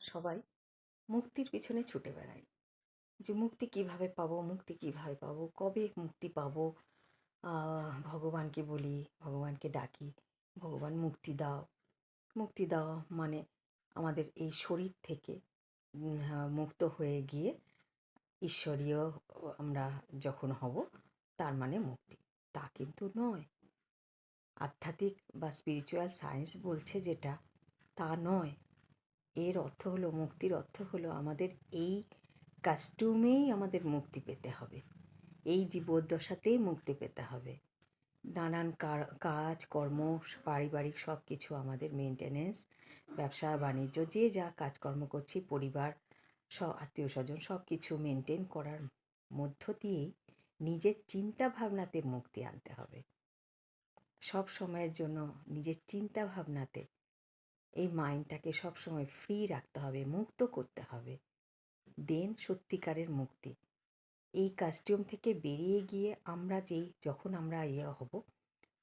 সবাই মুক্তির পিছনে ছুটে বেড়াই, যে মুক্তি কিভাবে পাবো, মুক্তি কিভাবে পাবো, কবে মুক্তি পাবো। ভগবানকে বলি, ভগবানকে ডাকি, ভগবান মুক্তি দাও। মুক্তি দেওয়া মানে আমাদের এই শরীর থেকে মুক্ত হয়ে গিয়ে ঈশ্বরীয় আমরা যখন হব, তার মানে মুক্তি। তা কিন্তু নয়। আধ্যাত্মিক বা স্পিরিচুয়াল সায়েন্স বলছে যেটা, তা নয়। এর অর্থ হলো, মুক্তির অর্থ হলো আমাদের এই কাস্টিউমেই আমাদের মুক্তি পেতে হবে, এই জীবদ্দশাতেই মুক্তি পেতে হবে। নানান কাজ কর্ম, পারিবারিক সব কিছু আমাদের মেনটেনেন্স, ব্যবসা বাণিজ্য, যে যা কাজকর্ম করছি, পরিবার, সব আত্মীয় স্বজন, সব কিছু মেনটেন করার মধ্য দিয়েই নিজের চিন্তা ভাবনাতে মুক্তি আনতে হবে। সব সময়ের জন্য নিজের চিন্তা ভাবনাতে এই মাইন্ডটাকে সবসময় ফ্রি রাখতে হবে, মুক্ত করতে হবে। দেন সত্যিকারের মুক্তি। এই কাস্টিউম থেকে বেরিয়ে গিয়ে আমরা যখন আমরা হব,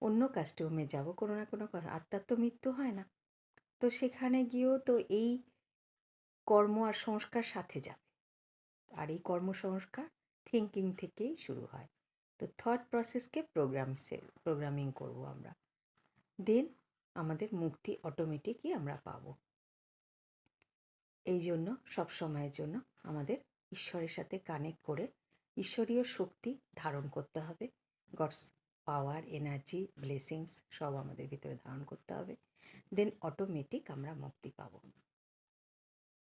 অন্য কাস্টিউমে যাব, কোনো না কোনো আত্মার তো মৃত্যু হয় না, তো সেখানে গিয়েও তো এই কর্ম আর সংস্কার সাথে যাবে। আর এই কর্মসংস্কার থিঙ্কিং থেকেই শুরু হয়। তো থট প্রসেসকে প্রোগ্রামিং করব আমরা। দেন আমাদের মুক্তি অটোমেটিকই আমরা পাবো। এই জন্য সব সময়ের জন্য আমাদের ঈশ্বরের সাথে কানেক্ট করে ঈশ্বরীয় শক্তি ধারণ করতে হবে। গডস পাওয়ার, এনার্জি, ব্লেসিংস সব আমাদের ভিতরে ধারণ করতে হবে। দেন অটোমেটিক আমরা মুক্তি পাবো।